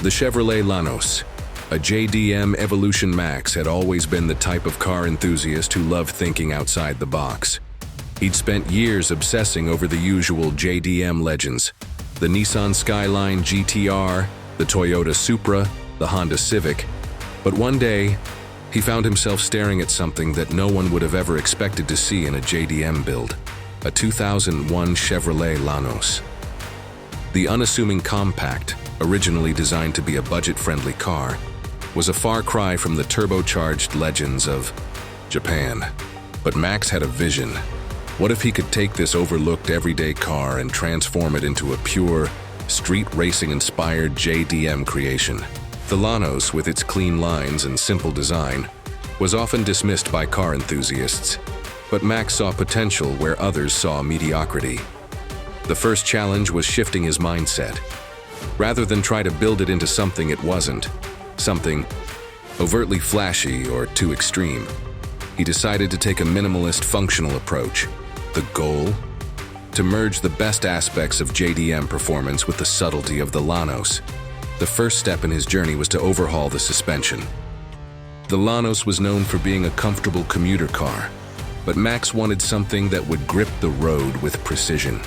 The Chevrolet Lanos, a JDM Evolution Max, had always been the type of car enthusiast who loved thinking outside the box. He'd spent years obsessing over the usual JDM legends: the Nissan Skyline GTR, the Toyota Supra, the Honda Civic. But one day, he found himself staring at something that no one would have ever expected to see in a JDM build: a 2001 Chevrolet Lanos. The unassuming compact, originally designed to be a budget-friendly car, was a far cry from the turbocharged legends of Japan. But Max had a vision. What if he could take this overlooked everyday car and transform it into a pure, street racing-inspired JDM creation? The Lanos, with its clean lines and simple design, was often dismissed by car enthusiasts, but Max saw potential where others saw mediocrity. The first challenge was shifting his mindset. Rather than try to build it into something it wasn't, something overtly flashy or too extreme, he decided to take a minimalist, functional approach. The goal? To merge the best aspects of JDM performance with the subtlety of the Lanos. The first step in his journey was to overhaul the suspension. The Lanos was known for being a comfortable commuter car, but Max wanted something that would grip the road with precision.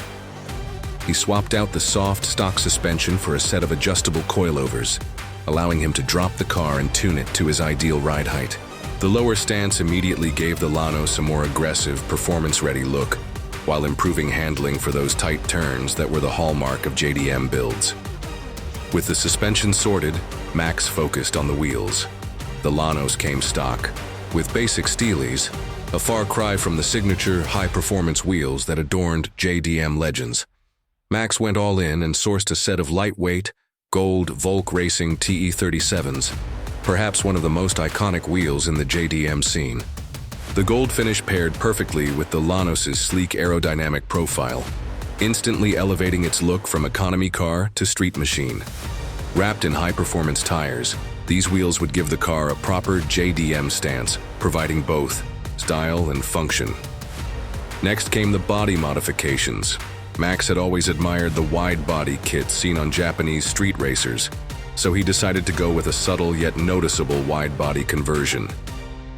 He swapped out the soft, stock suspension for a set of adjustable coilovers, allowing him to drop the car and tune it to his ideal ride height. The lower stance immediately gave the Lanos a more aggressive, performance-ready look, while improving handling for those tight turns that were the hallmark of JDM builds. With the suspension sorted, Max focused on the wheels. The Lanos came stock, with basic steelies, a far cry from the signature high-performance wheels that adorned JDM legends. Max went all in and sourced a set of lightweight, gold Volk Racing TE37s, perhaps one of the most iconic wheels in the JDM scene. The gold finish paired perfectly with the Lanos' sleek aerodynamic profile, instantly elevating its look from economy car to street machine. Wrapped in high-performance tires, these wheels would give the car a proper JDM stance, providing both style and function. Next came the body modifications. Max had always admired the wide-body kits seen on Japanese street racers, so he decided to go with a subtle yet noticeable wide-body conversion.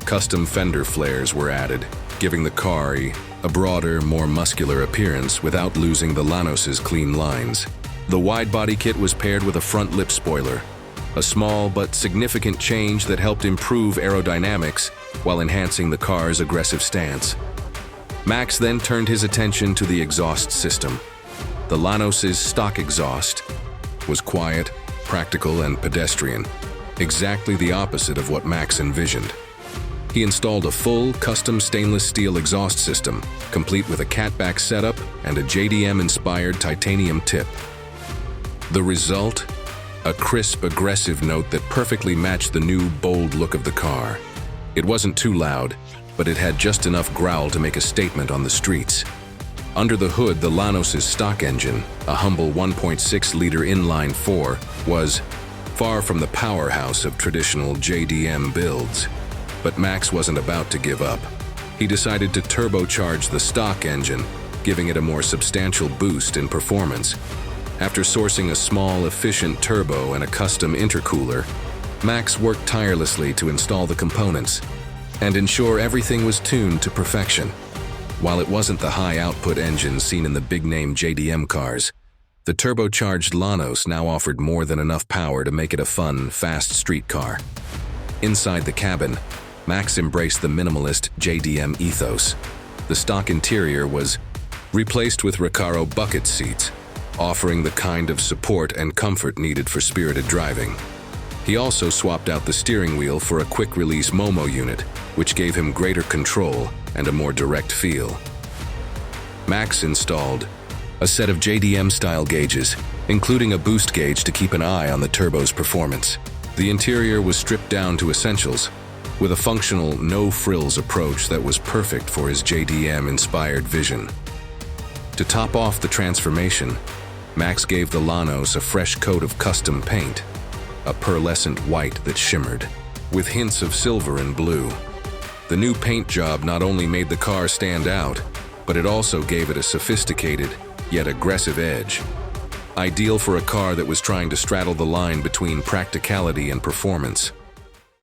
Custom fender flares were added, giving the car a broader, more muscular appearance without losing the Lanos' clean lines. The wide-body kit was paired with a front lip spoiler, a small but significant change that helped improve aerodynamics while enhancing the car's aggressive stance. Max then turned his attention to the exhaust system. The Lanos' stock exhaust was quiet, practical, and pedestrian, exactly the opposite of what Max envisioned. He installed a full, custom stainless steel exhaust system, complete with a catback setup and a JDM-inspired titanium tip. The result? A crisp, aggressive note that perfectly matched the new, bold look of the car. It wasn't too loud, but it had just enough growl to make a statement on the streets. Under the hood, the Lanos' stock engine, a humble 1.6-liter inline-4, was far from the powerhouse of traditional JDM builds. But Max wasn't about to give up. He decided to turbocharge the stock engine, giving it a more substantial boost in performance. After sourcing a small, efficient turbo and a custom intercooler, Max worked tirelessly to install the components and ensure everything was tuned to perfection. While it wasn't the high-output engine seen in the big-name JDM cars, the turbocharged Lanos now offered more than enough power to make it a fun, fast street car. Inside the cabin, Max embraced the minimalist JDM ethos. The stock interior was replaced with Recaro bucket seats, offering the kind of support and comfort needed for spirited driving. He also swapped out the steering wheel for a quick-release Momo unit, which gave him greater control and a more direct feel. Max installed a set of JDM-style gauges, including a boost gauge to keep an eye on the turbo's performance. The interior was stripped down to essentials, with a functional, no-frills approach that was perfect for his JDM-inspired vision. To top off the transformation, Max gave the Lanos a fresh coat of custom paint, a pearlescent white that shimmered, with hints of silver and blue. The new paint job not only made the car stand out, but it also gave it a sophisticated, yet aggressive edge. ideal for a car that was trying to straddle the line between practicality and performance.